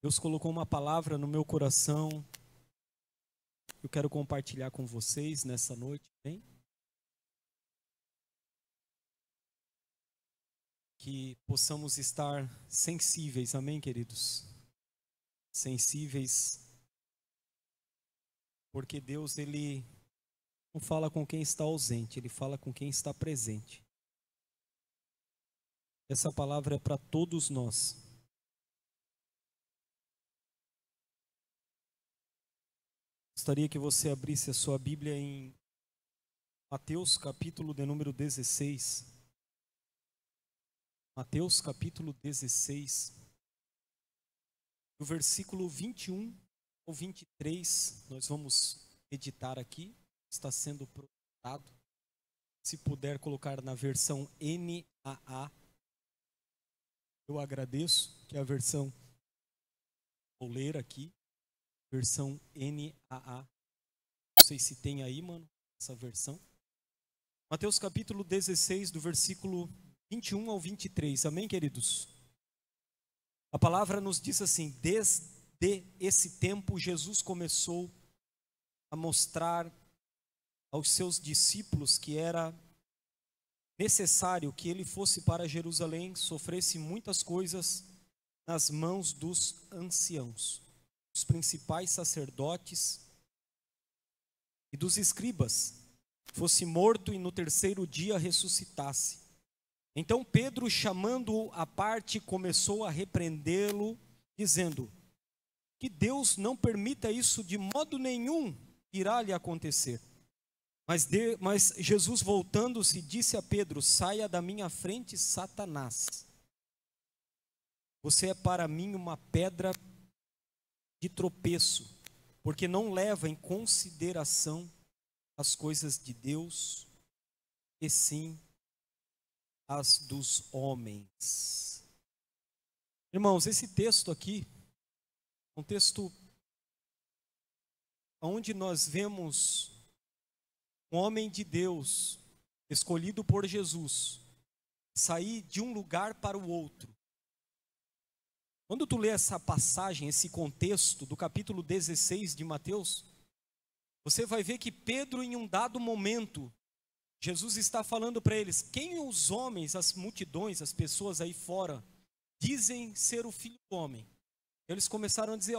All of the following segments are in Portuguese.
Deus colocou uma palavra no meu coração. Eu quero compartilhar com vocês nessa noite, bem? Que possamos estar sensíveis, amém, queridos? Sensíveis, porque Deus, Ele não fala com quem está ausente, Ele fala com quem está presente. Essa palavra é para todos nós. Gostaria que você abrisse a sua Bíblia em Mateus, capítulo de número 16. Mateus, capítulo 16. Do versículo 21 ao 23, nós vamos meditar aqui. Está sendo projetado. Se puder colocar na versão NAA, eu agradeço, que é a versão, vou ler aqui, versão NAA. Não sei se tem aí, mano, essa versão. Mateus capítulo 16, do versículo 21 ao 23. Amém, queridos? A palavra nos diz assim: desde esse tempo Jesus começou a mostrar aos seus discípulos que era necessário que ele fosse para Jerusalém, sofresse muitas coisas nas mãos dos anciãos, dos principais sacerdotes e dos escribas, fosse morto e no terceiro dia ressuscitasse. Então Pedro, chamando-o à parte, começou a repreendê-lo, dizendo: que Deus não permita isso de modo nenhum, irá lhe acontecer. Mas Jesus, voltando-se, disse a Pedro: saia da minha frente, Satanás. Você é para mim uma pedra de tropeço, porque não leva em consideração as coisas de Deus, e sim as dos homens. Irmãos, esse texto aqui, um texto onde nós vemos um homem de Deus, escolhido por Jesus, sair de um lugar para o outro. Quando tu lê essa passagem, esse contexto do capítulo 16 de Mateus, você vai ver que Pedro, em um dado momento, Jesus está falando para eles: quem os homens, as multidões, as pessoas aí fora, dizem ser o Filho do Homem? Eles começaram a dizer: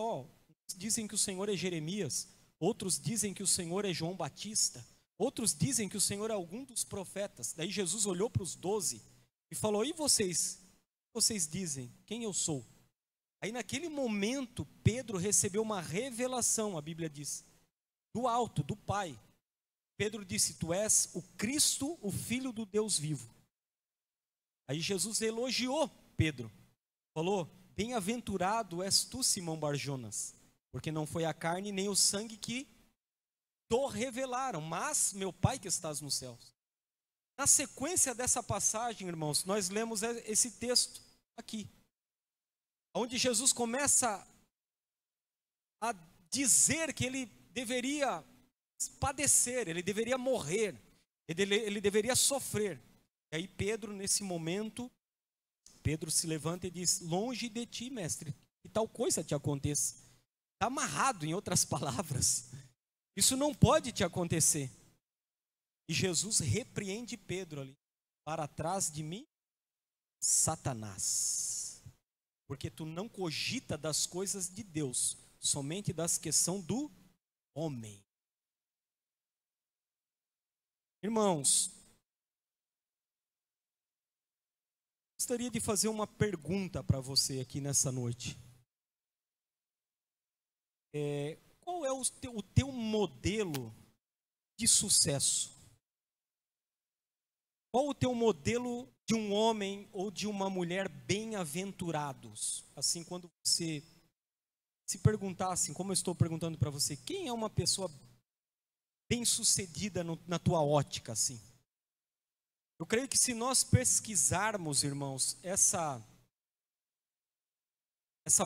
dizem que o Senhor é Jeremias, outros dizem que o Senhor é João Batista, outros dizem que o Senhor é algum dos profetas. Daí Jesus olhou para os 12 e falou: e vocês? Vocês dizem quem eu sou? Aí naquele momento Pedro recebeu uma revelação, a Bíblia diz, do alto, do Pai. Pedro disse: tu és o Cristo, o Filho do Deus vivo. Aí Jesus elogiou Pedro, falou: bem-aventurado és tu, Simão Barjonas, porque não foi a carne nem o sangue que te revelaram, mas meu Pai que estás nos céus. Na sequência dessa passagem, irmãos, nós lemos esse texto aqui, onde Jesus começa a dizer que ele deveria padecer, ele deveria morrer, ele deveria sofrer. E aí Pedro, nesse momento, Pedro se levanta e diz: longe de ti, mestre, que tal coisa te aconteça. Está amarrado, em outras palavras. Isso não pode te acontecer. E Jesus repreende Pedro ali: para trás de mim, Satanás, porque tu não cogita das coisas de Deus, somente das que são do homem. Irmãos, gostaria de fazer uma pergunta para você aqui nessa noite. Qual é o teu modelo de sucesso? Qual o teu modelo de um homem ou de uma mulher bem-aventurados? Assim, quando você se perguntar, assim, como eu estou perguntando para você, quem é uma pessoa bem-sucedida na tua ótica, assim? Eu creio que se nós pesquisarmos, irmãos, essa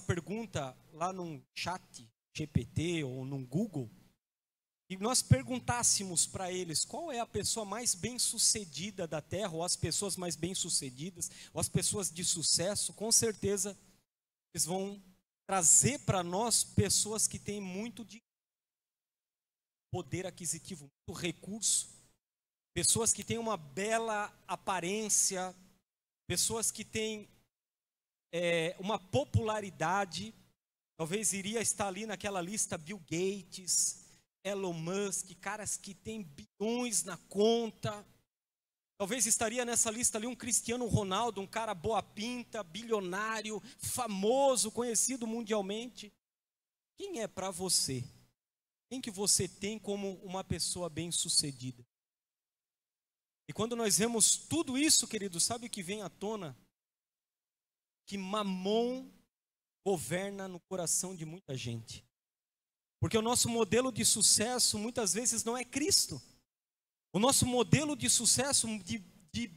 pergunta lá num chat GPT ou num Google, e nós perguntássemos para eles qual é a pessoa mais bem-sucedida da Terra, ou as pessoas mais bem-sucedidas, ou as pessoas de sucesso, com certeza eles vão trazer para nós pessoas que têm muito de poder aquisitivo, muito recurso, pessoas que têm uma bela aparência, pessoas que têm uma popularidade. Talvez iria estar ali naquela lista Bill Gates, Elon Musk, caras que têm bilhões na conta. Talvez estaria nessa lista ali um Cristiano Ronaldo, um cara boa pinta, bilionário, famoso, conhecido mundialmente. Quem é para você? Quem que você tem como uma pessoa bem-sucedida? E quando nós vemos tudo isso, querido, sabe o que vem à tona? Que Mamon governa no coração de muita gente. Porque o nosso modelo de sucesso muitas vezes não é Cristo. O nosso modelo de sucesso de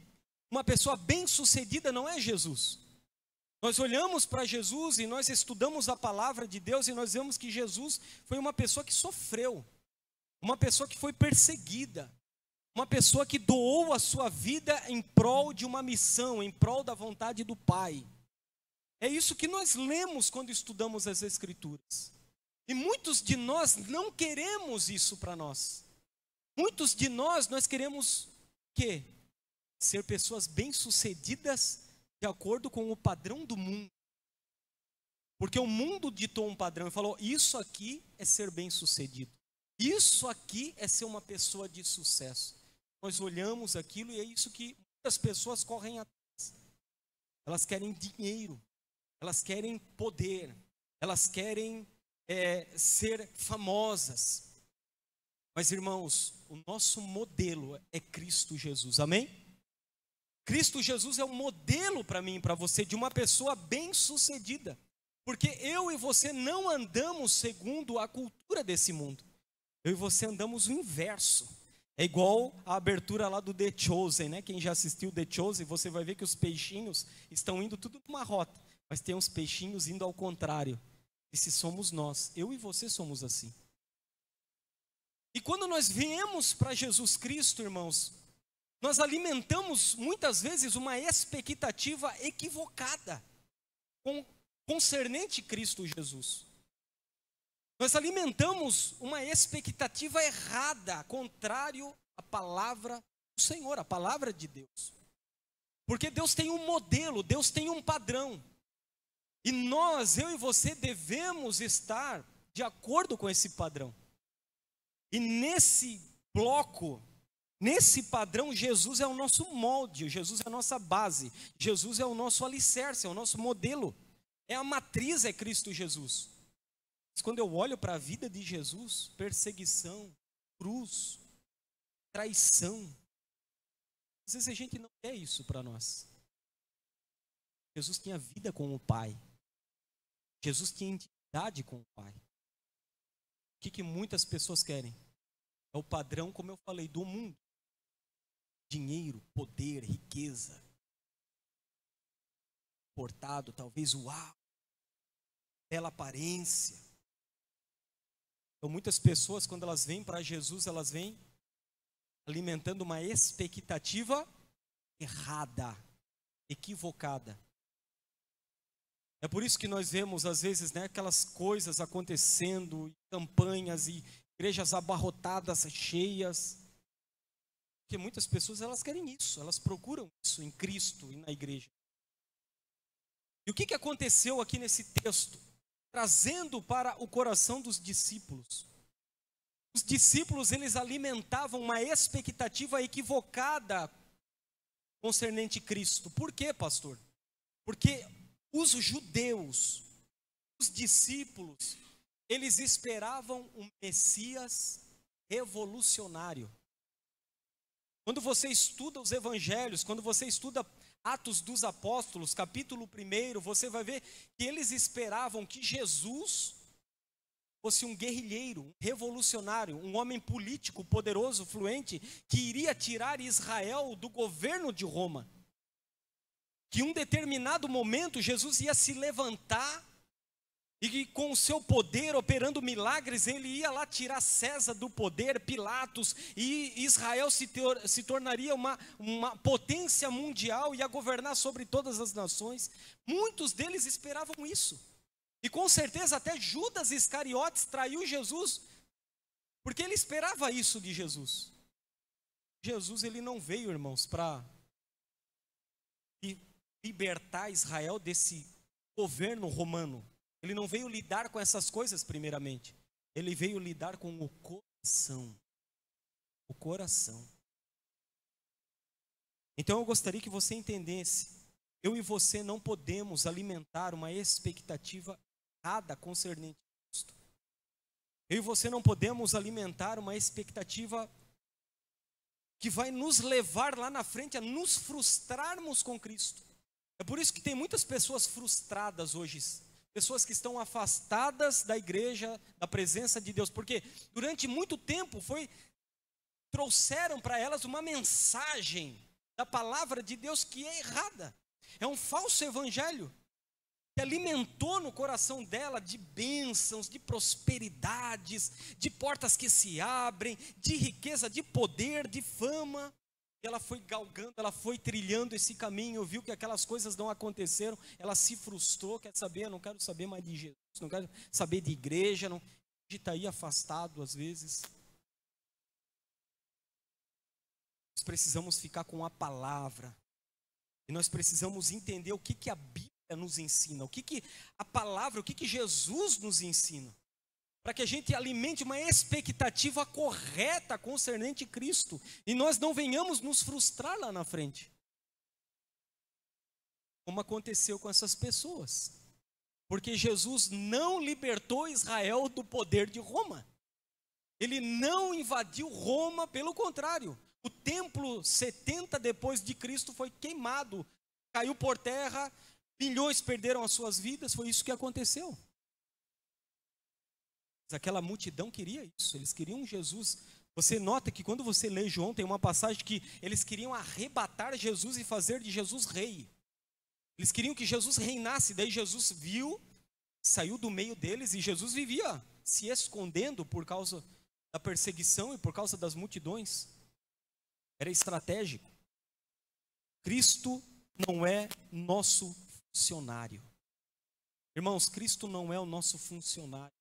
uma pessoa bem-sucedida não é Jesus. Nós olhamos para Jesus e nós estudamos a palavra de Deus e nós vemos que Jesus foi uma pessoa que sofreu, uma pessoa que foi perseguida, uma pessoa que doou a sua vida em prol de uma missão, em prol da vontade do Pai. É isso que nós lemos quando estudamos as Escrituras. E muitos de nós não queremos isso para nós. Muitos de nós queremos o quê? Ser pessoas bem-sucedidas de acordo com o padrão do mundo. Porque o mundo ditou um padrão e falou, isso aqui é ser bem-sucedido. Isso aqui é ser uma pessoa de sucesso. Nós olhamos aquilo e é isso que muitas pessoas correm atrás. Elas querem dinheiro, elas querem poder, elas querem ser famosas. Mas, irmãos, o nosso modelo é Cristo Jesus, amém? Cristo Jesus é um modelo para mim e para você de uma pessoa bem-sucedida. Porque eu e você não andamos segundo a cultura desse mundo. Eu e você andamos o inverso. É igual a abertura lá do The Chosen, né? Quem já assistiu The Chosen, você vai ver que os peixinhos estão indo tudo numa rota. Mas tem uns peixinhos indo ao contrário. E se somos nós, eu e você somos assim. E quando nós viemos para Jesus Cristo, irmãos, nós alimentamos muitas vezes uma expectativa equivocada concernente Cristo Jesus. Nós alimentamos uma expectativa errada, contrário à palavra do Senhor, à palavra de Deus. Porque Deus tem um modelo, Deus tem um padrão. E nós, eu e você, devemos estar de acordo com esse padrão. E nesse bloco, nesse padrão, Jesus é o nosso molde, Jesus é a nossa base, Jesus é o nosso alicerce, é o nosso modelo. É a matriz, é Cristo Jesus. Mas quando eu olho para a vida de Jesus, perseguição, cruz, traição, às vezes a gente não quer isso para nós. Jesus tinha vida com o Pai. Jesus tinha intimidade com o Pai. O que muitas pessoas querem? É o padrão, como eu falei, do mundo. Dinheiro, poder, riqueza. Portado, talvez, uau. Bela aparência. Então muitas pessoas, quando elas vêm para Jesus, elas vêm alimentando uma expectativa errada, equivocada. É por isso que nós vemos, às vezes, né, aquelas coisas acontecendo, campanhas e igrejas abarrotadas, cheias. Porque muitas pessoas, elas querem isso, elas procuram isso em Cristo e na igreja. E o que aconteceu aqui nesse texto? Trazendo para o coração dos discípulos. Os discípulos, eles alimentavam uma expectativa equivocada concernente Cristo. Por quê, pastor? Porque os judeus, os discípulos, eles esperavam um Messias revolucionário. Quando você estuda os evangelhos, quando você estuda Atos dos Apóstolos, capítulo 1, você vai ver que eles esperavam que Jesus fosse um guerrilheiro, um revolucionário, um homem político, poderoso, fluente, que iria tirar Israel do governo de Roma. Que em um determinado momento Jesus ia se levantar e que com o seu poder, operando milagres, ele ia lá tirar César do poder, Pilatos, e Israel se tornaria uma potência mundial e ia governar sobre todas as nações. Muitos deles esperavam isso. E com certeza até Judas Iscariotes traiu Jesus, porque ele esperava isso de Jesus. Jesus, ele não veio, irmãos, para libertar Israel desse governo romano. Ele não veio lidar com essas coisas primeiramente. Ele veio lidar com o coração. O coração. Então eu gostaria que você entendesse, eu e você não podemos alimentar uma expectativa errada concernente a Cristo. Eu e você não podemos alimentar uma expectativa que vai nos levar lá na frente a nos frustrarmos com Cristo. É por isso que tem muitas pessoas frustradas hoje, pessoas que estão afastadas da igreja, da presença de Deus, porque durante muito tempo trouxeram para elas uma mensagem da palavra de Deus que é errada. É um falso evangelho que alimentou no coração dela de bênçãos, de prosperidades, de portas que se abrem, de riqueza, de poder, de fama. E ela foi galgando, ela foi trilhando esse caminho, viu que aquelas coisas não aconteceram, ela se frustrou, quer saber, eu não quero saber mais de Jesus, não quero saber de igreja, não, de estar aí afastado às vezes. Nós precisamos ficar com a palavra, e nós precisamos entender o que a Bíblia nos ensina, o que a palavra, o que Jesus nos ensina, para que a gente alimente uma expectativa correta concernente a Cristo, e nós não venhamos nos frustrar lá na frente, como aconteceu com essas pessoas, porque Jesus não libertou Israel do poder de Roma, ele não invadiu Roma, pelo contrário, o templo 70 depois de Cristo foi queimado, caiu por terra, milhões perderam as suas vidas, foi isso que aconteceu. Mas aquela multidão queria isso, eles queriam Jesus. Você nota que quando você lê João, tem uma passagem que eles queriam arrebatar Jesus e fazer de Jesus rei. Eles queriam que Jesus reinasse, daí Jesus viu, saiu do meio deles, e Jesus vivia se escondendo por causa da perseguição e por causa das multidões. Era estratégico. Cristo não é nosso funcionário. Irmãos, Cristo não é o nosso funcionário.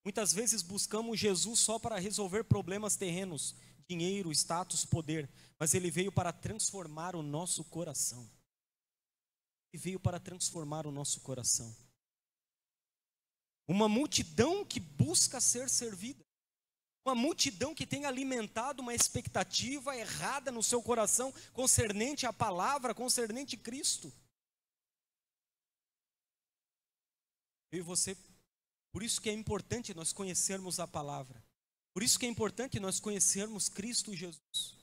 Muitas vezes buscamos Jesus só para resolver problemas terrenos, dinheiro, status, poder, mas ele veio para transformar o nosso coração. Ele veio para transformar o nosso coração. Uma multidão que busca ser servida. Uma multidão que tem alimentado uma expectativa errada no seu coração concernente à palavra, concernente a Cristo. Eu e você, por isso que é importante nós conhecermos a palavra. Por isso que é importante nós conhecermos Cristo Jesus.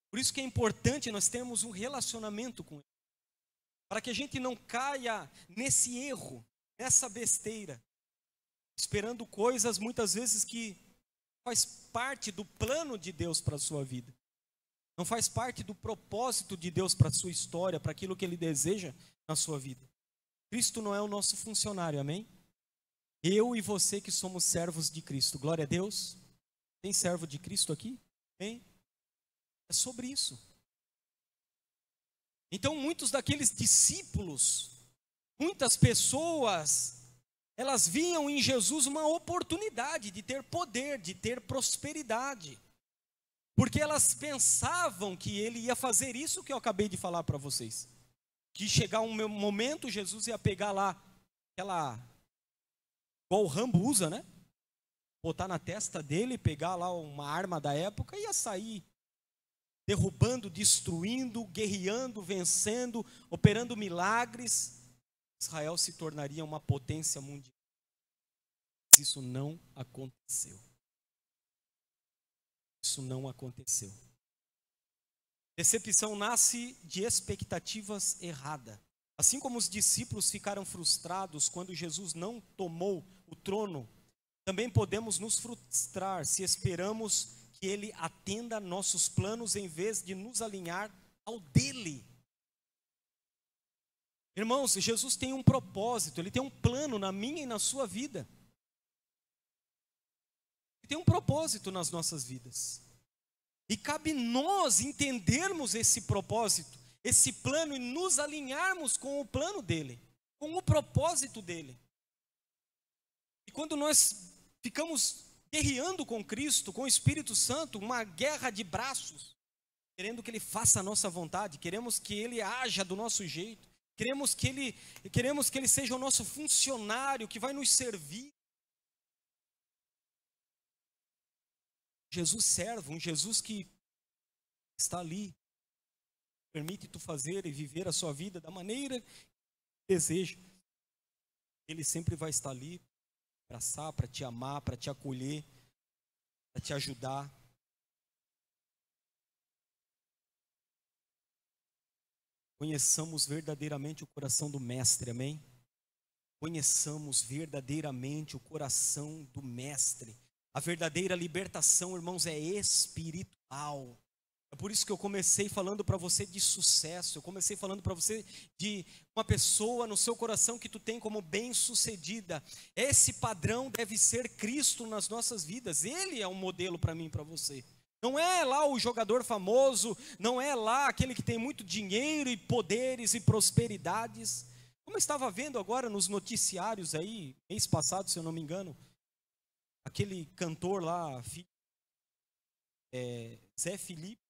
Por isso que é importante nós termos um relacionamento com Ele. Para que a gente não caia nesse erro, nessa besteira, esperando coisas muitas vezes que faz parte do plano de Deus para a sua vida. Não faz parte do propósito de Deus para a sua história, para aquilo que Ele deseja na sua vida. Cristo não é o nosso funcionário, amém? Eu e você que somos servos de Cristo, glória a Deus. Tem servo de Cristo aqui? Tem? É sobre isso. Então muitos daqueles discípulos, muitas pessoas, elas viam em Jesus uma oportunidade de ter poder, de ter prosperidade. Porque elas pensavam que ele ia fazer isso que eu acabei de falar para vocês. Que chegar um momento, Jesus ia pegar lá, igual o Rambo usa, né? Botar na testa dele, pegar lá uma arma da época e ia sair derrubando, destruindo, guerreando, vencendo, operando milagres. Israel se tornaria uma potência mundial. Mas isso não aconteceu. Isso não aconteceu. Decepção nasce de expectativas erradas. Assim como os discípulos ficaram frustrados quando Jesus não tomou o trono, também podemos nos frustrar se esperamos que Ele atenda nossos planos em vez de nos alinhar ao dele. Irmãos, Jesus tem um propósito, Ele tem um plano na minha e na sua vida. Ele tem um propósito nas nossas vidas. E cabe nós entendermos esse propósito, esse plano e nos alinharmos com o plano dele. com o propósito dele. E quando nós ficamos guerreando com Cristo, com o Espírito Santo, uma guerra de braços, querendo que ele faça a nossa vontade, queremos que ele haja do nosso jeito, queremos que ele seja o nosso funcionário, que vai nos servir. Jesus servo, um Jesus que está ali, permite tu fazer e viver a sua vida da maneira que deseja. Ele sempre vai estar ali para abraçar, para te amar, para te acolher, para te ajudar. Conheçamos verdadeiramente o coração do Mestre, amém? Conheçamos verdadeiramente o coração do Mestre. A verdadeira libertação, irmãos, é espiritual. É por isso que eu comecei falando para você de sucesso. Eu comecei falando para você de uma pessoa no seu coração que tu tem como bem-sucedida. Esse padrão deve ser Cristo nas nossas vidas. Ele é um modelo para mim e para você. Não é lá o jogador famoso, não é lá aquele que tem muito dinheiro e poderes e prosperidades. Como eu estava vendo agora nos noticiários aí, mês passado, se eu não me engano, aquele cantor lá, Zé Felipe,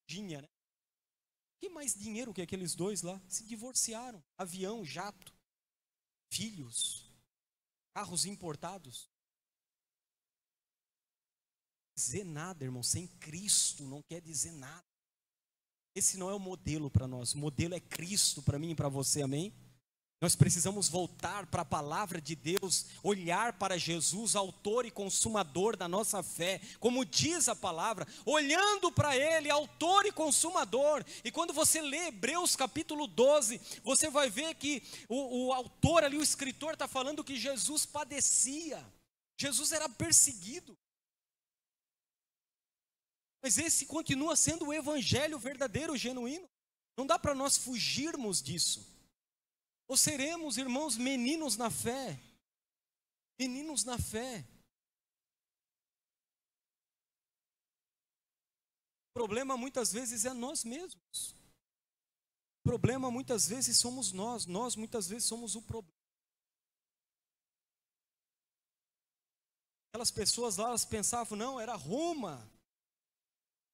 Dinha, né? Que mais dinheiro que aqueles dois lá? Se divorciaram. Avião, jato, filhos, carros importados. Não quer dizer nada, irmão. Sem Cristo não quer dizer nada. Esse não é o modelo para nós. O modelo é Cristo para mim e para você, amém? Nós precisamos voltar para a palavra de Deus, olhar para Jesus, autor e consumador da nossa fé, como diz a palavra, olhando para Ele, autor e consumador. E quando você lê Hebreus capítulo 12, você vai ver que o autor ali, o escritor, está falando que Jesus padecia, Jesus era perseguido. Mas esse continua sendo o evangelho verdadeiro, genuíno. Não dá para nós fugirmos disso. Ou seremos, irmãos, meninos na fé. Meninos na fé. O problema muitas vezes é nós mesmos. O problema muitas vezes somos nós. Nós muitas vezes somos o problema. Aquelas pessoas lá, elas pensavam, não, era Roma.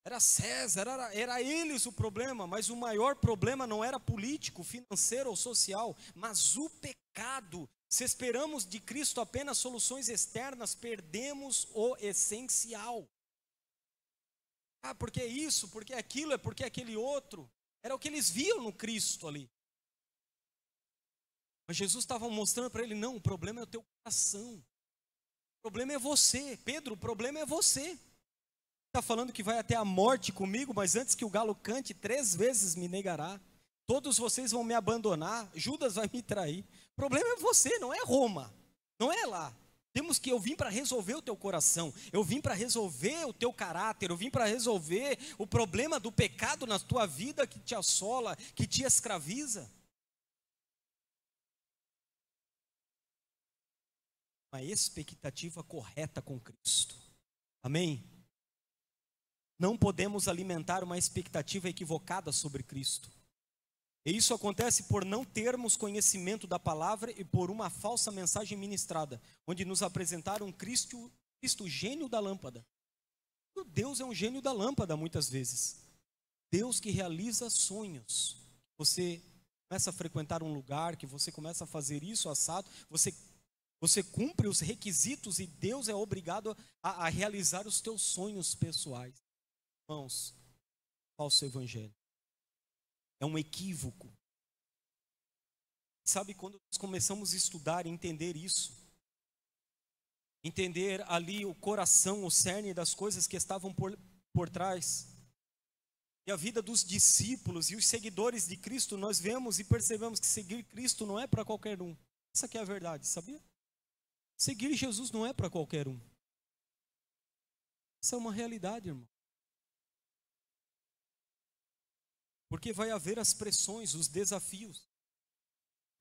Era César, era eles o problema, mas o maior problema não era político, financeiro ou social, mas o pecado. Se esperamos de Cristo apenas soluções externas, perdemos o essencial. Ah, porque isso, porque aquilo, é porque aquele outro. Era o que eles viam no Cristo ali. Mas Jesus estava mostrando para ele, não, o problema é o teu coração. O problema é você. Pedro, o problema é você. Está falando que vai até a morte comigo, mas antes que o galo cante, 3 vezes me negará. Todos vocês vão me abandonar, Judas vai me trair. O problema é você, não é Roma, não é lá. Eu vim para resolver o teu coração, eu vim para resolver o teu caráter, eu vim para resolver o problema do pecado na tua vida que te assola, que te escraviza. Uma expectativa correta com Cristo. Amém? Não podemos alimentar uma expectativa equivocada sobre Cristo. E isso acontece por não termos conhecimento da palavra e por uma falsa mensagem ministrada, onde nos apresentaram um Cristo gênio da lâmpada. Deus é um gênio da lâmpada muitas vezes. Deus que realiza sonhos. Você começa a frequentar um lugar, que você começa a fazer isso, assado, você cumpre os requisitos e Deus é obrigado a realizar os teus sonhos pessoais. Irmãos, falso evangelho. É um equívoco. Sabe, quando nós começamos a estudar e entender isso, entender ali o coração, o cerne das coisas que estavam por trás, e a vida dos discípulos e os seguidores de Cristo, nós vemos e percebemos que seguir Cristo não é para qualquer um. Essa aqui é a verdade, sabia? Seguir Jesus não é para qualquer um. Essa é uma realidade, irmão. Porque vai haver as pressões, os desafios,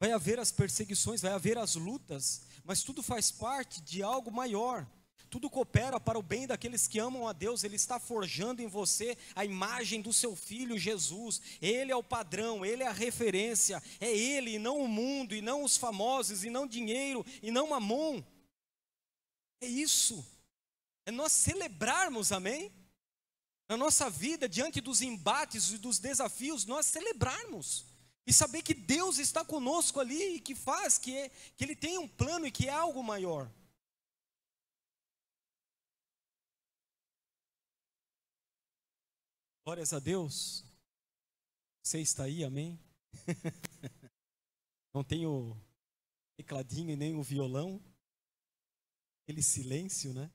vai haver as perseguições, vai haver as lutas, mas tudo faz parte de algo maior. tudo coopera para o bem daqueles que amam a Deus. Ele está forjando em você a imagem do seu Filho Jesus. Ele é o padrão, Ele é a referência. É Ele e não o mundo, e não os famosos, e não dinheiro, e não mamon. É isso. É nós celebrarmos, amém? Na nossa vida, diante dos embates e dos desafios, nós celebrarmos. E saber que Deus está conosco ali e que faz, que Ele tem um plano e que é algo maior. Glórias a Deus. Você está aí, amém? Não tem o tecladinho e nem o violão. Aquele silêncio, né?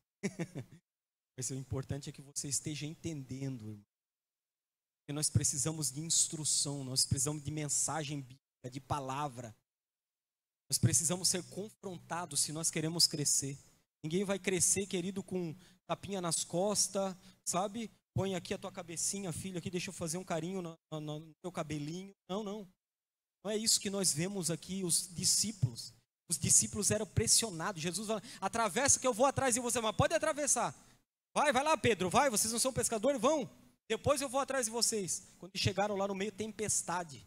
Mas o importante é que você esteja entendendo, irmão. Porque nós precisamos de instrução, nós precisamos de mensagem bíblica, de palavra. Nós precisamos ser confrontados se nós queremos crescer. Ninguém vai crescer, querido, com tapinha nas costas, sabe? Põe aqui a tua cabecinha, filho, aqui, deixa eu fazer um carinho no teu cabelinho. Não, não. Não é isso que nós vemos aqui, os discípulos. Os discípulos eram pressionados. Jesus fala, atravessa que eu vou atrás de você, mas pode atravessar. Vai lá, Pedro, vai, vocês não são pescadores? Vão. Depois eu vou atrás de vocês. Quando chegaram lá no meio, tempestade.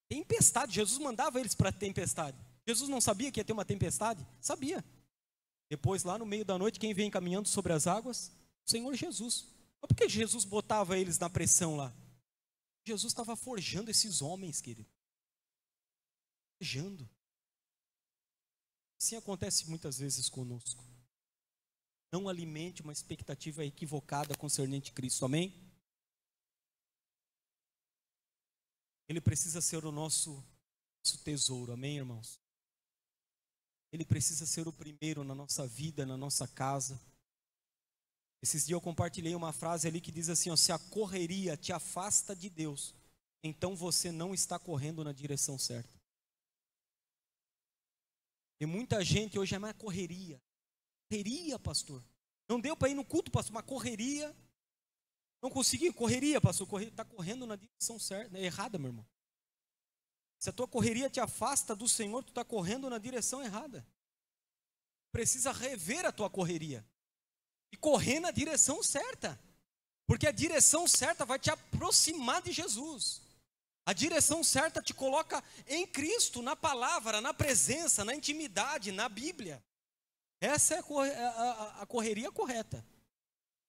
Tempestade, Jesus mandava eles para a tempestade. Jesus não sabia que ia ter uma tempestade? Sabia. Depois, lá no meio da noite, quem vem caminhando sobre as águas? O Senhor Jesus. Mas por que Jesus botava eles na pressão lá? Jesus estava forjando esses homens, querido. Forjando. Assim acontece muitas vezes conosco. Não alimente uma expectativa equivocada concernente Cristo, amém? Ele precisa ser o nosso tesouro, amém, irmãos? Ele precisa ser o primeiro na nossa vida, na nossa casa. Esses dias eu compartilhei uma frase ali que diz assim, ó, se a correria te afasta de Deus, então você não está correndo na direção certa. E muita gente hoje é mais correria. Correria, pastor. Não deu para ir no culto, pastor, uma correria. Não consegui, correria, pastor. Está correndo na direção certa, errada, meu irmão. Se a tua correria te afasta do Senhor, tu está correndo na direção errada. Precisa rever a tua correria. E correr na direção certa. Porque a direção certa vai te aproximar de Jesus. A direção certa te coloca em Cristo, na palavra, na presença, na intimidade, na Bíblia. Essa é a correria correta.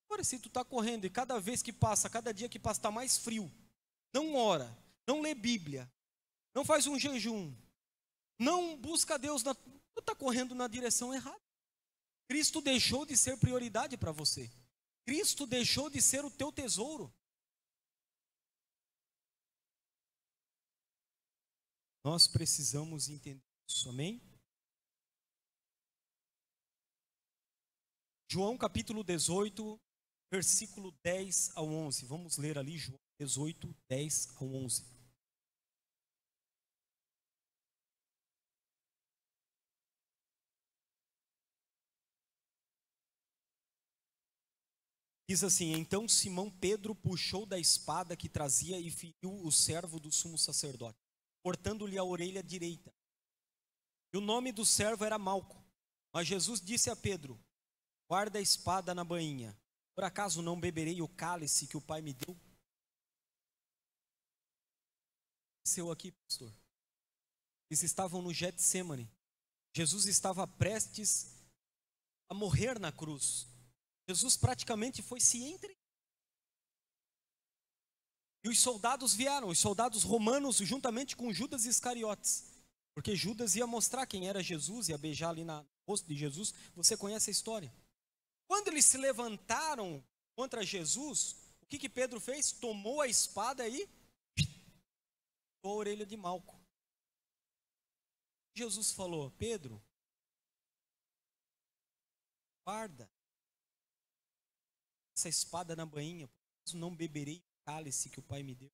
Agora, se tu está correndo e cada vez que passa, cada dia que passa, está mais frio, não ora, não lê Bíblia, não faz um jejum, não busca Deus, tu está correndo na direção errada. Cristo deixou de ser prioridade para você. Cristo deixou de ser o teu tesouro. Nós precisamos entender isso, amém? João capítulo 18, versículo 10 ao 11. Vamos ler ali, João 18, 10 ao 11. Diz assim, então Simão Pedro puxou da espada que trazia e feriu o servo do sumo sacerdote, cortando-lhe a orelha direita. E o nome do servo era Malco. Mas Jesus disse a Pedro, guarda a espada na bainha. Por acaso não beberei o cálice que o Pai me deu? Aconteceu aqui, pastor. Eles estavam no Getsêmani. Jesus estava prestes a morrer na cruz. Jesus praticamente foi se entregar. E os soldados vieram, os soldados romanos, juntamente com Judas Iscariotes. Porque Judas ia mostrar quem era Jesus, ia beijar ali no rosto de Jesus. Você conhece a história. Quando eles se levantaram contra Jesus, o que Pedro fez? Tomou a espada e a orelha de Malco. Jesus falou, Pedro, guarda essa espada na bainha, porque não beberei o cálice que o Pai me deu.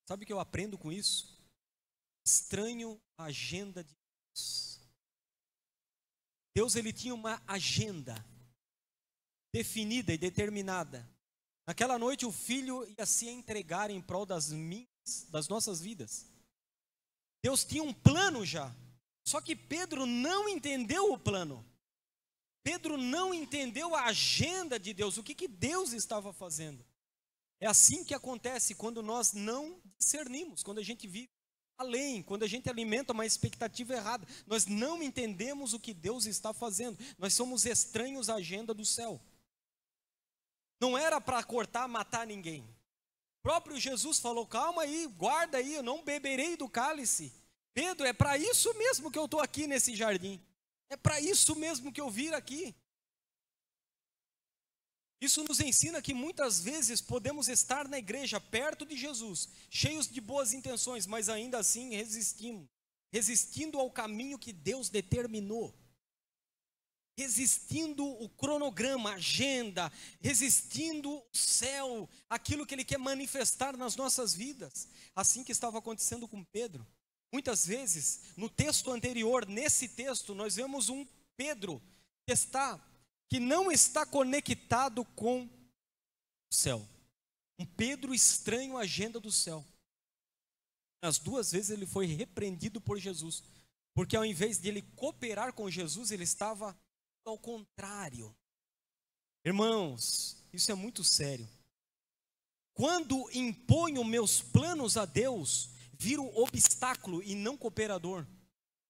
Sabe o que eu aprendo com isso? Estranho a agenda de Deus. Deus, ele tinha uma agenda definida e determinada. Naquela noite o filho ia se entregar em prol das nossas vidas. Deus tinha um plano já. Só que Pedro não entendeu o plano. Pedro não entendeu a agenda de Deus, o que Deus estava fazendo. É assim que acontece quando nós não discernimos, quando a gente vive além, quando a gente alimenta uma expectativa errada. Nós não entendemos o que Deus está fazendo, nós somos estranhos à agenda do céu. Não era para cortar, matar ninguém. O próprio Jesus falou, calma aí, guarda aí, eu não beberei do cálice. Pedro, é para isso mesmo que eu estou aqui nesse jardim. É para isso mesmo que eu vim aqui. Isso nos ensina que muitas vezes podemos estar na igreja, perto de Jesus, cheios de boas intenções, mas ainda assim resistindo ao caminho que Deus determinou. Resistindo o cronograma, a agenda, resistindo o céu, aquilo que Ele quer manifestar nas nossas vidas. Assim que estava acontecendo com Pedro. Muitas vezes, no texto anterior, nesse texto, nós vemos um Pedro que não está conectado com o céu. Um Pedro estranho à agenda do céu. As duas vezes ele foi repreendido por Jesus, porque ao invés de ele cooperar com Jesus, ele estava ao contrário. Irmãos, isso é muito sério. Quando imponho meus planos a Deus, viro obstáculo e não cooperador.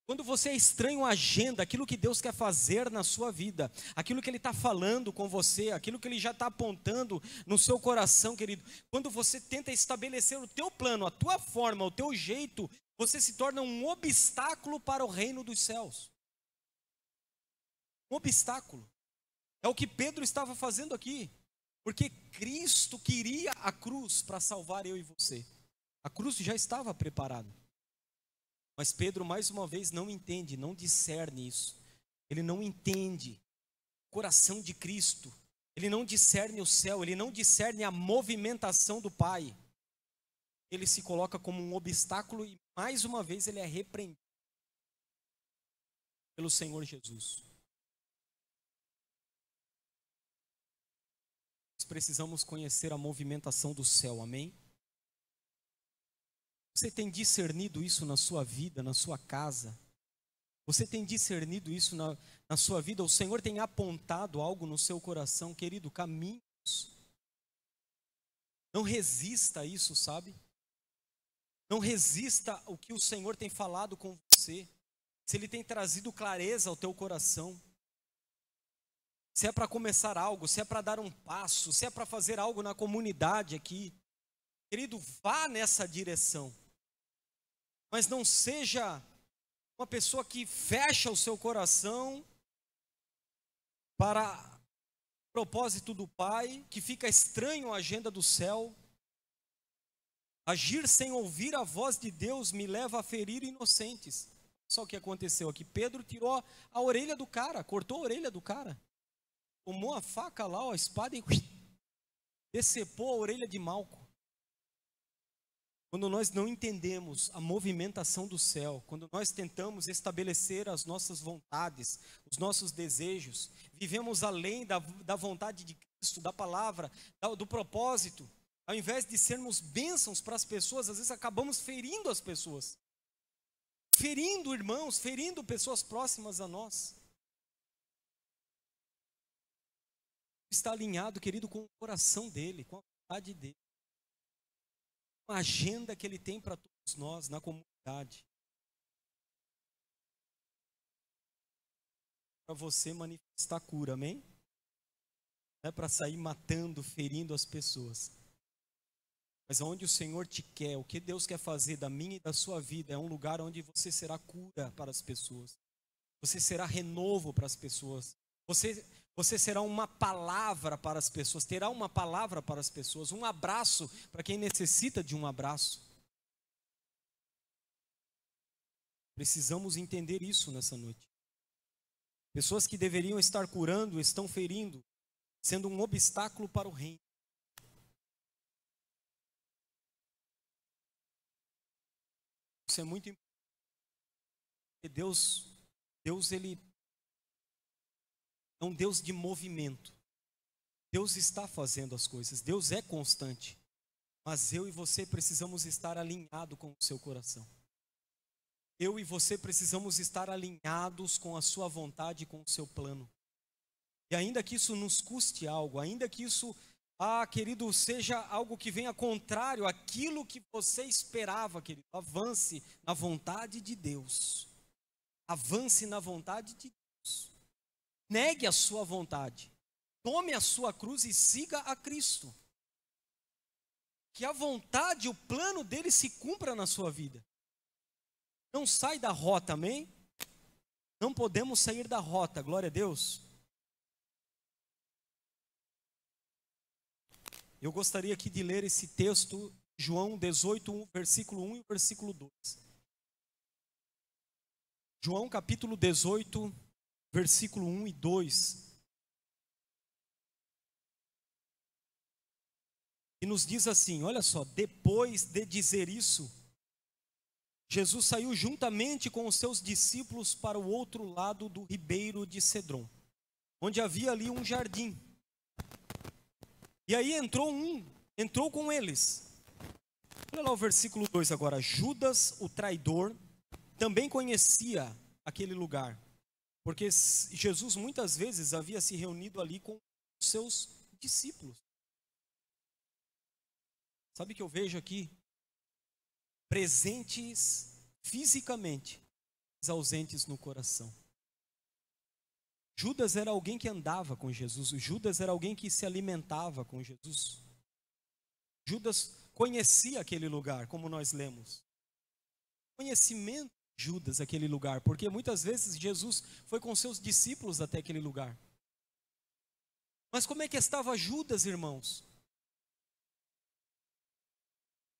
Quando você é estranho à agenda, aquilo que Deus quer fazer na sua vida, aquilo que Ele está falando com você, aquilo que Ele já está apontando no seu coração, querido. Quando você tenta estabelecer o teu plano, a tua forma, o teu jeito, você se torna um obstáculo para o reino dos céus. Um obstáculo. É o que Pedro estava fazendo aqui. Porque Cristo queria a cruz para salvar eu e você. A cruz já estava preparada. Mas Pedro, mais uma vez, não entende, não discerne isso. Ele não entende o coração de Cristo. Ele não discerne o céu, ele não discerne a movimentação do Pai. Ele se coloca como um obstáculo e, mais uma vez, ele é repreendido pelo Senhor Jesus. Nós precisamos conhecer a movimentação do céu, amém? Você tem discernido isso na sua vida, na sua casa? Você tem discernido isso na sua vida? O Senhor tem apontado algo no seu coração, querido, caminhos. Não resista a isso, sabe? Não resista ao que o Senhor tem falado com você. Se Ele tem trazido clareza ao teu coração. Se é para começar algo, se é para dar um passo, se é para fazer algo na comunidade aqui. Querido, vá nessa direção. Mas não seja uma pessoa que fecha o seu coração para o propósito do Pai, que fica estranho à agenda do céu. Agir sem ouvir a voz de Deus me leva a ferir inocentes. Só o que aconteceu aqui, Pedro tirou a orelha do cara, cortou a orelha do cara. Tomou a faca lá, a espada e decepou a orelha de Malco. Quando nós não entendemos a movimentação do céu, quando nós tentamos estabelecer as nossas vontades, os nossos desejos, vivemos além da vontade de Cristo, da palavra, do propósito, ao invés de sermos bênçãos para as pessoas, às vezes acabamos ferindo as pessoas, ferindo irmãos, ferindo pessoas próximas a nós. Está alinhado, querido, com o coração dele, com a vontade dele. Uma agenda que Ele tem para todos nós na comunidade. Para você manifestar cura, amém? Não é para sair matando, ferindo as pessoas. Mas onde o Senhor te quer, o que Deus quer fazer da minha e da sua vida, é um lugar onde você será cura para as pessoas. Você será renovo para as pessoas. Você será uma palavra para as pessoas, terá uma palavra para as pessoas, um abraço para quem necessita de um abraço. Precisamos entender isso nessa noite. Pessoas que deveriam estar curando, estão ferindo, sendo um obstáculo para o reino. Isso é muito importante. Porque Deus ele é um Deus de movimento. Deus está fazendo as coisas. Deus é constante. Mas eu e você precisamos estar alinhados com o seu coração. Eu e você precisamos estar alinhados com a sua vontade e com o seu plano. E ainda que isso nos custe algo, ainda que isso, querido, seja algo que venha contrário àquilo que você esperava, querido, avance na vontade de Deus. Avance na vontade de Deus. Negue a sua vontade. Tome a sua cruz e siga a Cristo. Que a vontade, o plano dele se cumpra na sua vida. Não sai da rota, amém? Não podemos sair da rota, glória a Deus. Eu gostaria aqui de ler esse texto, João 18, versículo 1 e versículo 2. João capítulo 18, versículo 1 e 2. E nos diz assim, olha só, depois de dizer isso, Jesus saiu juntamente com os seus discípulos para o outro lado do ribeiro de Cedron, onde havia ali um jardim. E aí entrou com eles. Olha lá o versículo 2 agora. Judas, o traidor, também conhecia aquele lugar, porque Jesus muitas vezes havia se reunido ali com os seus discípulos. Sabe o que eu vejo aqui? Presentes fisicamente, mas ausentes no coração. Judas era alguém que andava com Jesus. Judas era alguém que se alimentava com Jesus. Judas conhecia aquele lugar, como nós lemos. Conhecimento de Judas, aquele lugar, porque muitas vezes Jesus foi com seus discípulos até aquele lugar. Mas como é que estava Judas, irmãos?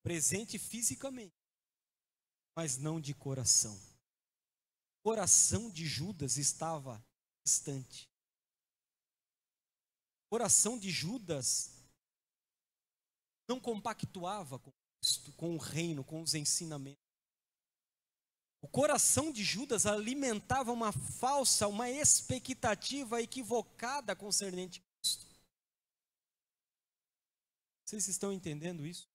Presente fisicamente, mas não de coração. O coração de Judas estava distante. O coração de Judas não compactuava com o reino, com os ensinamentos. O coração de Judas alimentava uma expectativa equivocada concernente a Cristo. Vocês estão entendendo isso?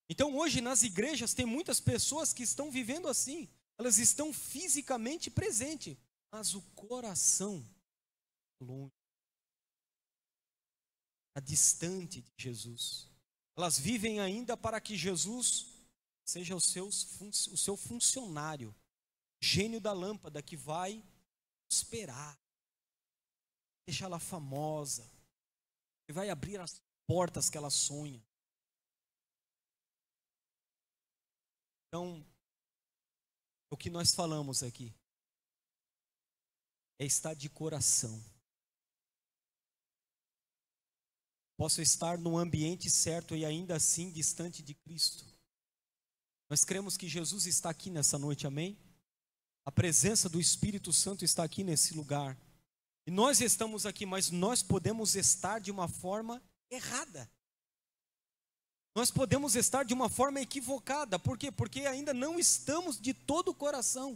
Então hoje nas igrejas tem muitas pessoas que estão vivendo assim. Elas estão fisicamente presentes, mas o coração longe, está distante de Jesus. Elas vivem ainda para que Jesus seja o seu funcionário, gênio da lâmpada que vai prosperar, deixá-la famosa, que vai abrir as portas que ela sonha. Então, o que nós falamos aqui é estar de coração. Posso estar no ambiente certo e ainda assim distante de Cristo. Nós cremos que Jesus está aqui nessa noite, amém? A presença do Espírito Santo está aqui nesse lugar. E nós estamos aqui, mas nós podemos estar de uma forma errada. Nós podemos estar de uma forma equivocada. Por quê? Porque ainda não estamos de todo o coração.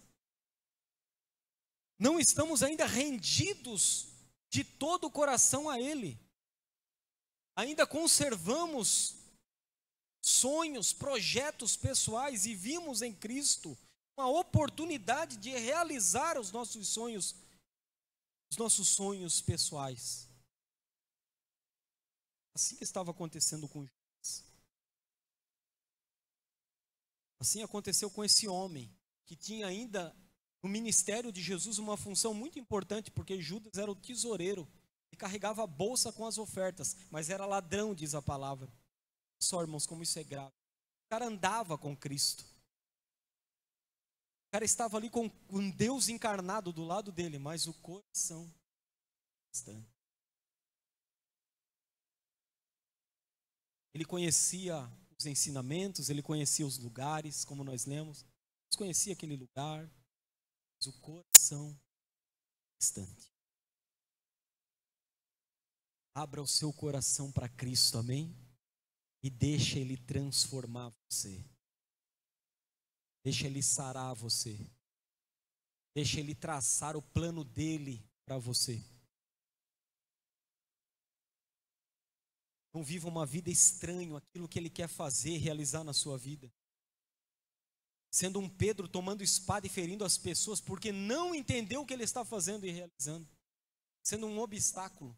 Não estamos ainda rendidos de todo o coração a Ele. Ainda conservamos sonhos, projetos pessoais e vimos em Cristo uma oportunidade de realizar os nossos sonhos pessoais. Assim que estava acontecendo com Judas. Assim aconteceu com esse homem, que tinha ainda no ministério de Jesus uma função muito importante, porque Judas era o tesoureiro, e carregava a bolsa com as ofertas, mas era ladrão, diz a palavra. Só, irmãos, como isso é grave. O cara andava com Cristo. O cara estava ali com um Deus encarnado do lado dele, mas o coração distante. Ele conhecia os ensinamentos, ele conhecia os lugares, como nós lemos. Ele conhecia aquele lugar, mas o coração distante. Abra o seu coração para Cristo, amém? E deixa Ele transformar você. Deixa Ele sarar você. Deixa Ele traçar o plano dEle para você. Não viva uma vida estranha, aquilo que Ele quer fazer, realizar na sua vida. sendo um Pedro tomando espada e ferindo as pessoas, porque não entendeu o que ele está fazendo e realizando, sendo um obstáculo.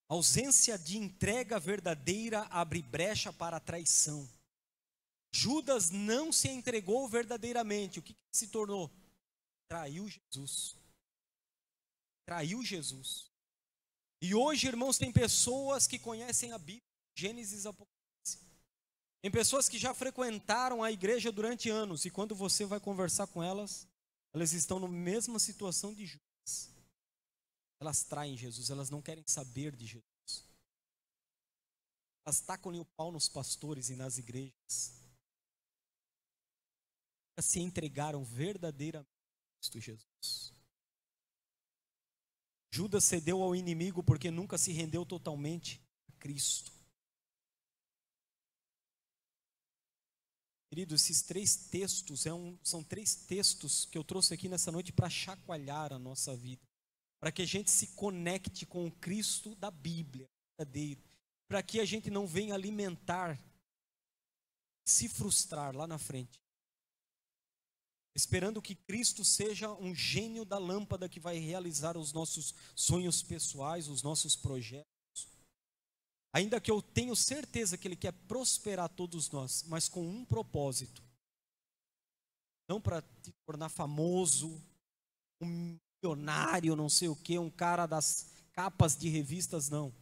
A ausência de entrega verdadeira abre brecha para a traição. Judas não se entregou verdadeiramente. O que se tornou? Traiu Jesus. Traiu Jesus. E hoje, irmãos, tem pessoas que conhecem a Bíblia, Gênesis e Apocalipse. Tem pessoas que já frequentaram a igreja durante anos, e quando você vai conversar com elas, elas estão na mesma situação de Judas. Elas traem Jesus, elas não querem saber de Jesus. Elas tacam-lhe o pau nos pastores e nas igrejas. Elas se entregaram verdadeiramente a Cristo Jesus. Judas cedeu ao inimigo porque nunca se rendeu totalmente a Cristo. Querido, esses 3 textos são 3 textos que eu trouxe aqui nessa noite para chacoalhar a nossa vida, para que a gente se conecte com o Cristo da Bíblia, verdadeiro, para que a gente não venha alimentar, se frustrar lá na frente, esperando que Cristo seja um gênio da lâmpada que vai realizar os nossos sonhos pessoais, os nossos projetos. Ainda que eu tenho certeza que Ele quer prosperar todos nós, mas com um propósito. Não para te tornar famoso, um milionário, não sei o quê, um cara das capas de revistas, não.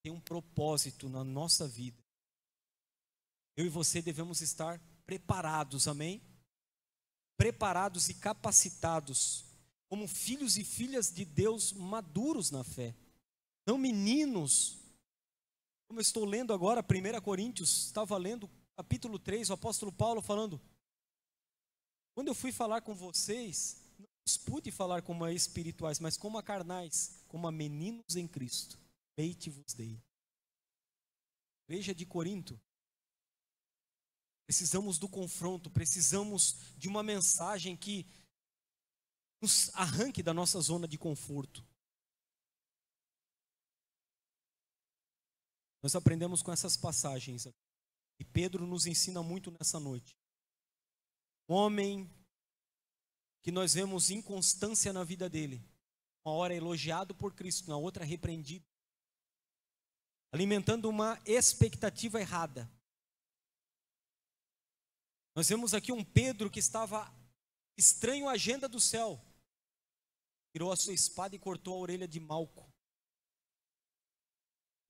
Tem um propósito na nossa vida. Eu e você devemos estar preparados, amém? Preparados e capacitados como filhos e filhas de Deus maduros na fé. Não meninos. Como eu estou lendo agora, 1 Coríntios, estava lendo capítulo 3, o apóstolo Paulo falando: quando eu fui falar com vocês, não os pude falar como a espirituais, mas como a carnais, como a meninos em Cristo. Leite vos dei. Igreja de Corinto, precisamos do confronto, precisamos de uma mensagem que nos arranque da nossa zona de conforto. Nós aprendemos com essas passagens aqui, e Pedro nos ensina muito nessa noite. Um homem que nós vemos inconstância na vida dele, uma hora elogiado por Cristo, na outra repreendido, alimentando uma expectativa errada. Nós vemos aqui um Pedro que estava estranho à agenda do céu, tirou a sua espada e cortou a orelha de Malco.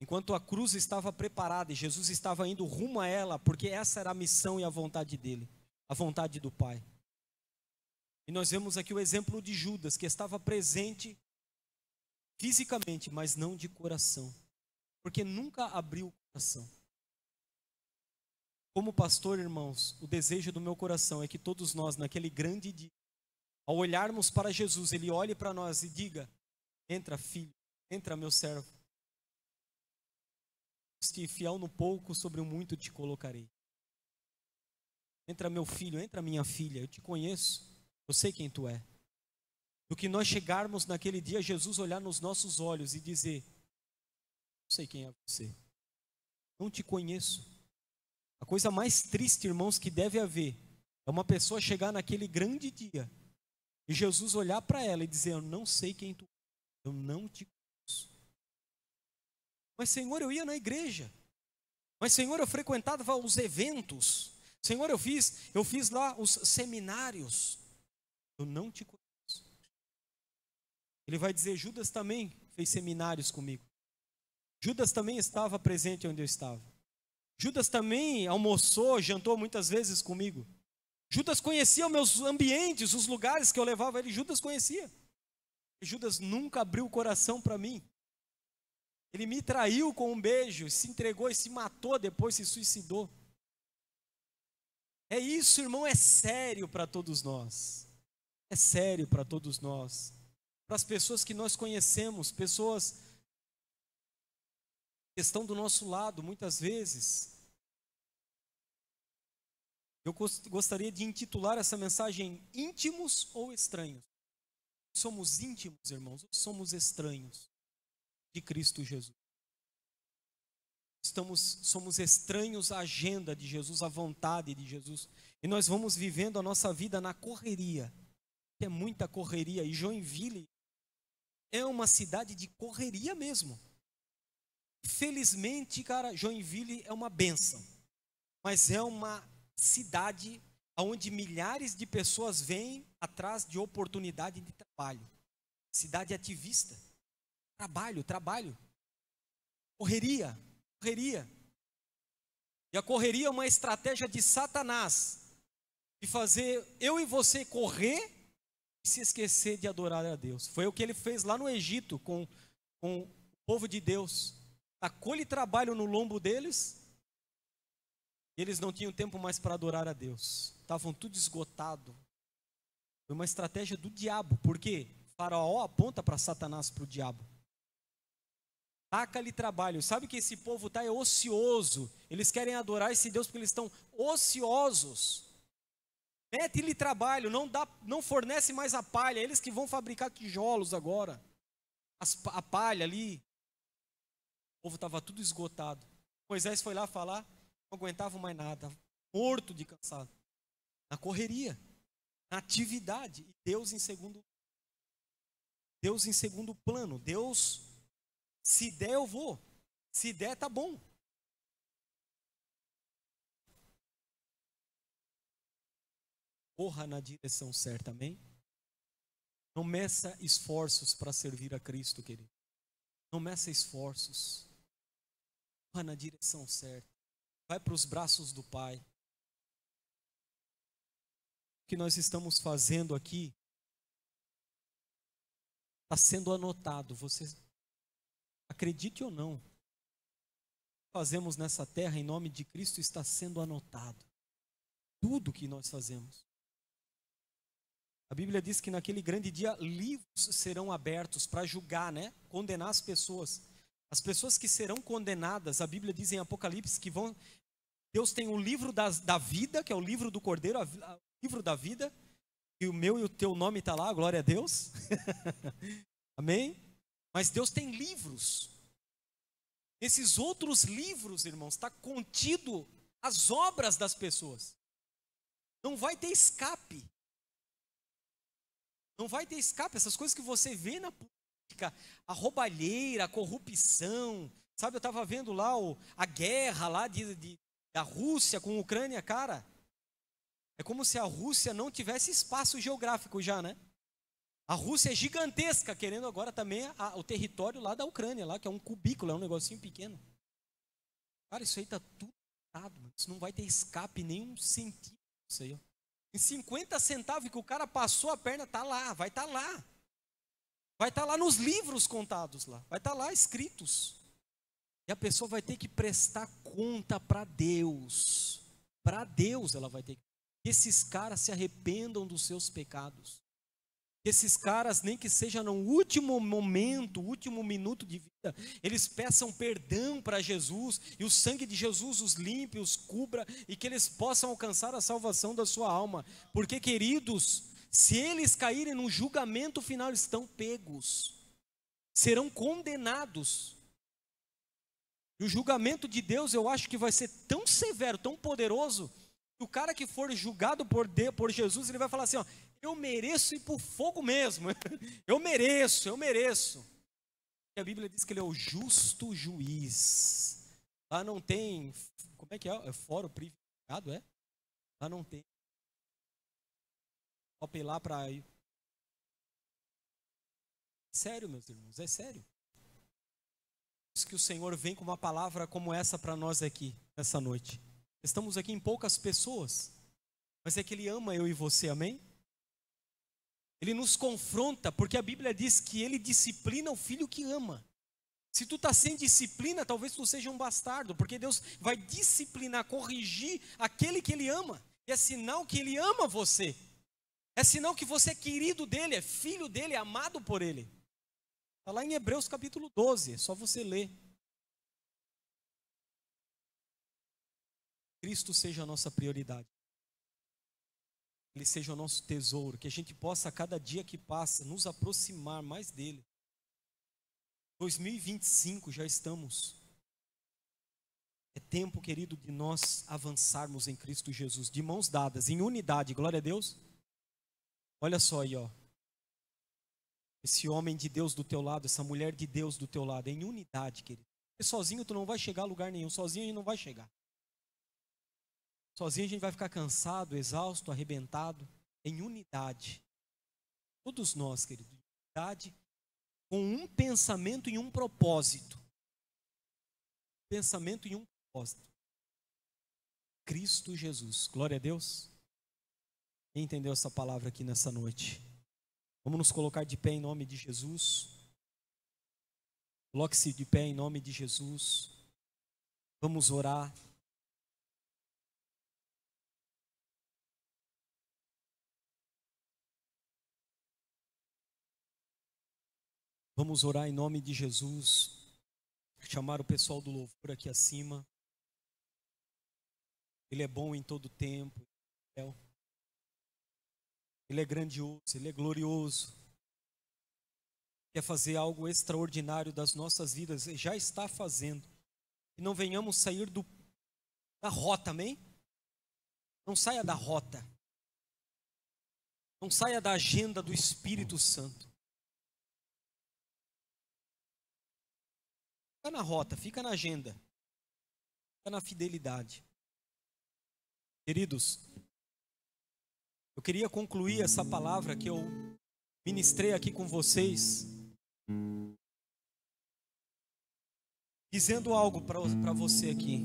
Enquanto a cruz estava preparada e Jesus estava indo rumo a ela, porque essa era a missão e a vontade dele, a vontade do Pai. E nós vemos aqui o exemplo de Judas, que estava presente fisicamente, mas não de coração, porque nunca abriu o coração. Como pastor, irmãos, o desejo do meu coração é que todos nós, naquele grande dia, ao olharmos para Jesus, Ele olhe para nós e diga: entra, filho, entra, meu servo. Se fiel no pouco, sobre o muito te colocarei. Entra, meu filho, entra, minha filha, eu te conheço, eu sei quem tu é. Do que nós chegarmos naquele dia, Jesus olhar nos nossos olhos e dizer: não sei quem é você, não te conheço. A coisa mais triste, irmãos, que deve haver é uma pessoa chegar naquele grande dia e Jesus olhar para ela e dizer: eu não sei quem tu é, eu não te conheço. Mas, Senhor, eu ia na igreja. Mas, Senhor, eu frequentava os eventos. Senhor, eu fiz lá os seminários. Eu não te conheço. Ele vai dizer: Judas também fez seminários comigo. Judas também estava presente onde eu estava. Judas também almoçou, jantou muitas vezes comigo. Judas conhecia os meus ambientes, os lugares que eu levava ele. Judas conhecia. E Judas nunca abriu o coração para mim. Ele me traiu com um beijo, se entregou e se matou, depois se suicidou. É isso, irmão, é sério para todos nós. É sério para todos nós. Para as pessoas que nós conhecemos, pessoas que estão do nosso lado, muitas vezes. Eu gostaria de intitular essa mensagem: íntimos ou estranhos? Somos íntimos, irmãos, ou somos estranhos de Cristo Jesus? somos estranhos à agenda de Jesus, à vontade de Jesus. E nós vamos vivendo a nossa vida na correria, que é muita correria. E Joinville é uma cidade de correria mesmo. Felizmente, cara, Joinville é uma bênção. Mas é uma cidade onde milhares de pessoas vêm atrás de oportunidade de trabalho. Cidade ativista. Trabalho. Correria. E a correria é uma estratégia de Satanás, de fazer eu e você correr e se esquecer de adorar a Deus. Foi o que ele fez lá no Egito com o povo de Deus. Tacou-lhe trabalho no lombo deles, e eles não tinham tempo mais para adorar a Deus. Estavam tudo esgotado. Foi uma estratégia do diabo, porque Faraó aponta para Satanás, para o diabo. Taca-lhe trabalho. Sabe que esse povo é ocioso. Eles querem adorar esse Deus porque eles estão ociosos. Mete-lhe trabalho, não fornece mais a palha. Eles que vão fabricar tijolos agora. A palha ali. O povo estava tudo esgotado. Moisés foi lá falar, não aguentava mais nada. Morto de cansado. Na correria, na atividade. E Deus em segundo plano. Deus, se der eu vou. Se der tá bom. Corra na direção certa, amém? Não meça esforços para servir a Cristo, querido. Não meça esforços. Corra na direção certa. Vai para os braços do Pai. O que nós estamos fazendo aqui está sendo anotado. Você acredite ou não, o que fazemos nessa terra em nome de Cristo está sendo anotado. Tudo que nós fazemos. A Bíblia diz que naquele grande dia livros serão abertos para julgar, condenar as pessoas. As pessoas que serão condenadas, a Bíblia diz em Apocalipse que Deus tem o livro da vida, que é o livro do Cordeiro, o livro da vida, e o meu e o teu nome está lá, glória a Deus. Amém? Mas Deus tem livros. Esses outros livros, irmãos, está contido as obras das pessoas. Não vai ter escape. Não vai ter escape. Essas coisas que você vê na política, a roubalheira, a corrupção. Sabe, eu estava vendo lá a guerra lá da Rússia com a Ucrânia, cara. É como se a Rússia não tivesse espaço geográfico já, A Rússia é gigantesca, querendo agora também o território lá da Ucrânia, lá, que é um cubículo, é um negocinho pequeno. Cara, isso aí está tudo errado, isso não vai ter escape nenhum centímetro, isso aí, ó. Em 50 centavos que o cara passou a perna, está lá, vai estar lá. Vai estar lá nos livros contados lá, vai estar lá escritos. E a pessoa vai ter que prestar conta para Deus. Para Deus ela vai ter que. Que esses caras se arrependam dos seus pecados. Que esses caras, nem que seja no último momento, último minuto de vida, eles peçam perdão para Jesus, e o sangue de Jesus os limpe, os cubra, e que eles possam alcançar a salvação da sua alma. Porque, queridos, se eles caírem no julgamento final, eles estão pegos, serão condenados. E o julgamento de Deus, eu acho que vai ser tão severo, tão poderoso, que o cara que for julgado por Jesus, ele vai falar assim, ó, eu mereço ir para o fogo mesmo, eu mereço. E a Bíblia diz que ele é o justo juiz. Lá não tem, como é que é? É fórum privilegiado, é? Lá não tem. Apelar para... Sério, meus irmãos, é sério. Diz que o Senhor vem com uma palavra como essa para nós aqui, nessa noite. Estamos aqui em poucas pessoas, mas é que Ele ama eu e você, amém? Ele nos confronta, porque a Bíblia diz que Ele disciplina o filho que ama. Se tu está sem disciplina, talvez tu seja um bastardo, porque Deus vai disciplinar, corrigir aquele que Ele ama. E é sinal que Ele ama você. É sinal que você é querido dEle, é filho dEle, é amado por Ele. Está lá em Hebreus capítulo 12, é só você ler. Cristo seja a nossa prioridade. Ele seja o nosso tesouro, que a gente possa, a cada dia que passa, nos aproximar mais dele. 2025 já estamos. É tempo, querido, de nós avançarmos em Cristo Jesus, de mãos dadas, em unidade, glória a Deus. Olha só aí, ó. Esse homem de Deus do teu lado, essa mulher de Deus do teu lado, em unidade, querido. Porque sozinho tu não vai chegar a lugar nenhum, sozinho a gente não vai chegar. Sozinho a gente vai ficar cansado, exausto, arrebentado. Em unidade. Todos nós, querido, em unidade, com um pensamento e um propósito. Pensamento e um propósito. Cristo Jesus. Glória a Deus. Quem entendeu essa palavra aqui nessa noite? Vamos nos colocar de pé em nome de Jesus. Coloque-se de pé em nome de Jesus. Vamos orar. Vamos orar em nome de Jesus. Chamar o pessoal do louvor aqui acima. Ele é bom em todo tempo. Ele é grandioso, Ele é glorioso. Quer fazer algo extraordinário das nossas vidas, Ele já está fazendo. E não venhamos sair da rota, amém? Não saia da rota. Não saia da agenda do Espírito Santo. Fica na rota, fica na agenda. Fica na fidelidade. Queridos, eu queria concluir essa palavra que eu ministrei aqui com vocês, dizendo algo para você aqui.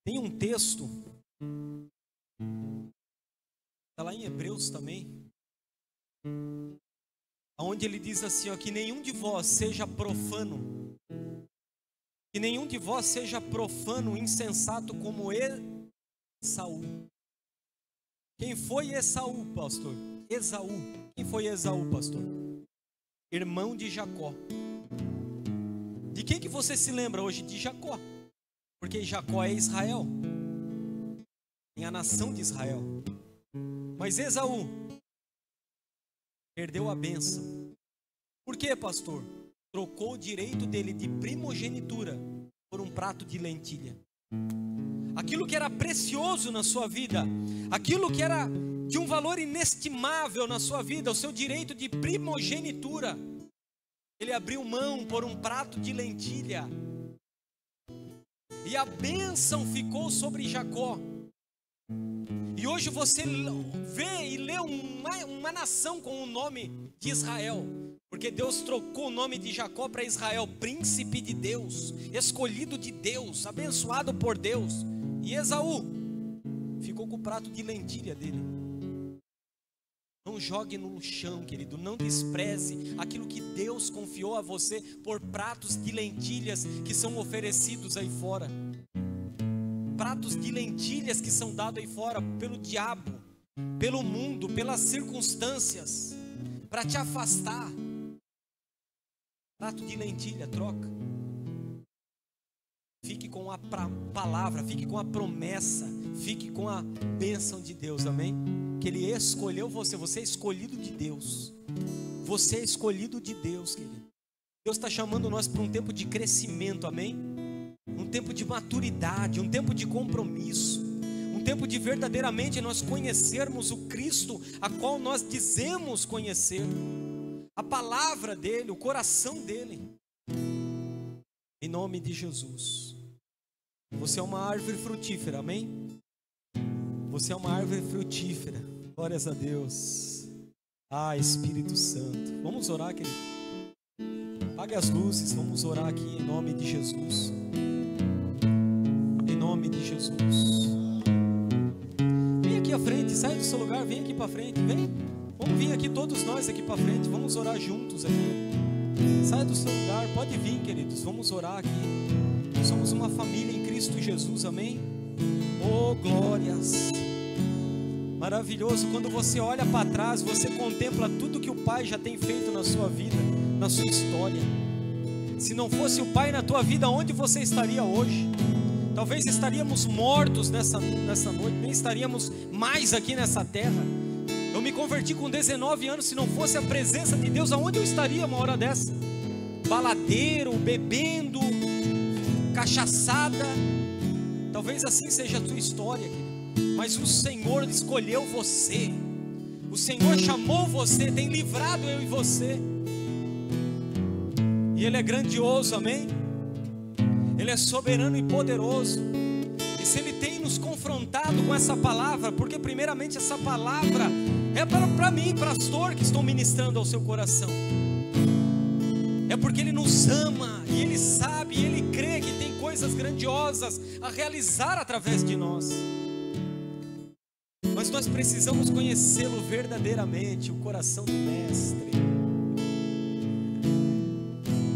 Tem um texto, está lá em Hebreus também, onde ele diz assim, ó, que nenhum de vós seja profano, que nenhum de vós seja profano, insensato como Esaú. Quem foi Esaú, pastor? Esaú. Quem foi Esaú, pastor? Irmão de Jacó. De quem que você se lembra hoje? De Jacó. Porque Jacó é Israel. Tem a nação de Israel. Mas Esaú perdeu a bênção. Por quê, pastor? Trocou o direito dele de primogenitura por um prato de lentilha. Aquilo que era precioso na sua vida, aquilo que era de um valor inestimável na sua vida, o seu direito de primogenitura, ele abriu mão por um prato de lentilha. E a bênção ficou sobre Jacó. E hoje você vê e lê uma nação com o nome de Israel. Porque Deus trocou o nome de Jacó para Israel, príncipe de Deus, escolhido de Deus, abençoado por Deus. E Esaú ficou com o prato de lentilha dele. Não jogue no chão, querido, não despreze aquilo que Deus confiou a você por pratos de lentilhas que são oferecidos aí fora. Pratos de lentilhas que são dados aí fora pelo diabo, pelo mundo, pelas circunstâncias, para te afastar. Prato de lentilha, troca. Fique com a palavra, fique com a promessa, fique com a bênção de Deus, amém? Que Ele escolheu você, você é escolhido de Deus. Você é escolhido de Deus, querido. Deus está chamando nós para um tempo de crescimento, amém? Um tempo de maturidade, um tempo de compromisso, um tempo de verdadeiramente nós conhecermos o Cristo a qual nós dizemos conhecer. A palavra dele, o coração dele. Em nome de Jesus. Você é uma árvore frutífera, amém? Você é uma árvore frutífera. Glórias a Deus. Ah, Espírito Santo. Vamos orar, querido. Apague as luzes, vamos orar aqui em nome de Jesus. Em nome de Jesus. Vem aqui à frente, sai do seu lugar, vem aqui para frente, vem. Vamos vir aqui todos nós aqui para frente, vamos orar juntos aqui. Saia do seu lugar, pode vir, queridos, vamos orar aqui. Somos uma família em Cristo Jesus, amém? Oh, glórias! Maravilhoso, quando você olha para trás, você contempla tudo que o Pai já tem feito na sua vida, na sua história. Se não fosse o Pai na tua vida, onde você estaria hoje? Talvez estaríamos mortos nessa noite, nem estaríamos mais aqui nessa terra. Eu me converti com 19 anos, se não fosse a presença de Deus, aonde eu estaria uma hora dessa? Baladeiro, bebendo, cachaçada, Talvez assim seja a tua história, querido. Mas o Senhor escolheu você. O Senhor chamou você, tem livrado eu e você. E Ele é grandioso, amém? Ele é soberano e poderoso. E se Ele tem nos confrontado com essa palavra, porque primeiramente essa palavra é para mim, pastor, que estou ministrando ao seu coração. É porque Ele nos ama, e Ele sabe, e Ele crê que tem coisas grandiosas a realizar através de nós. Mas nós precisamos conhecê-lo verdadeiramente, o coração do Mestre.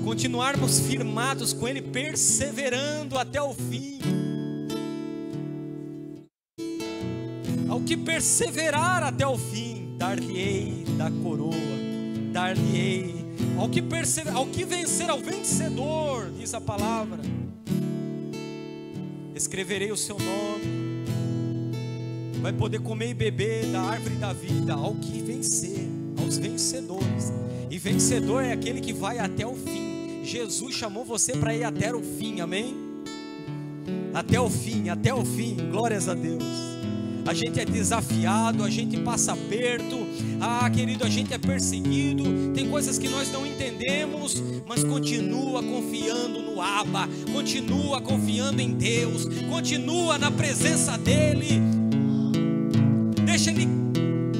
Continuarmos firmados com Ele, perseverando até o fim. Ao que perseverar até o fim, dar-lhe-ei da coroa, dar-lhe-ei. Ao que vencer, ao vencedor, diz a palavra, escreverei o seu nome. Vai poder comer e beber da árvore da vida. Ao que vencer, aos vencedores. E vencedor é aquele que vai até o fim. Jesus chamou você para ir até o fim, amém? Até o fim, glórias a Deus. A gente é desafiado, a gente passa aperto, querido, a gente é perseguido, tem coisas que nós não entendemos, mas continua confiando no Abba, continua confiando em Deus, continua na presença dEle. Deixa Ele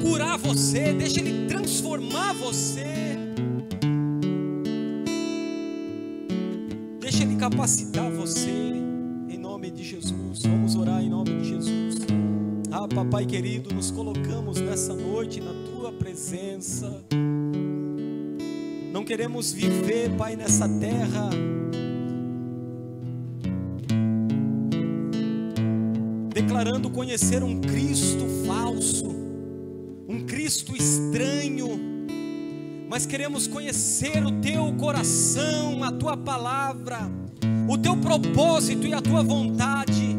curar você, deixa Ele transformar você, deixa Ele capacitar você, em nome de Jesus. Vamos orar em nome de Jesus. Papai querido, nos colocamos nessa noite na Tua presença. Não queremos viver, Pai, nessa terra declarando conhecer um Cristo falso, um Cristo estranho, mas queremos conhecer o Teu coração, a Tua palavra, o Teu propósito e a Tua vontade.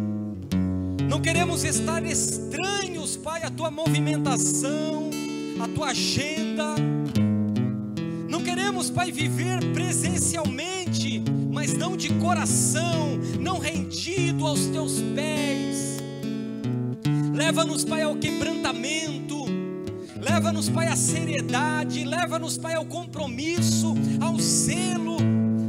Não queremos estar estranhos, Pai, à Tua movimentação, à Tua agenda. Não queremos, Pai, viver presencialmente, mas não de coração, não rendido aos Teus pés. Leva-nos, Pai, ao quebrantamento. Leva-nos, Pai, à seriedade. Leva-nos, Pai, ao compromisso, ao zelo.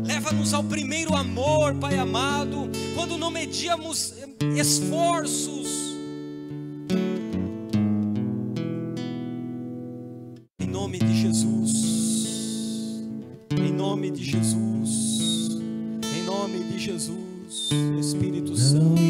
Leva-nos ao primeiro amor, Pai amado, quando não medíamos esforços. Em nome de Jesus, em nome de Jesus, em nome de Jesus, Espírito Santo.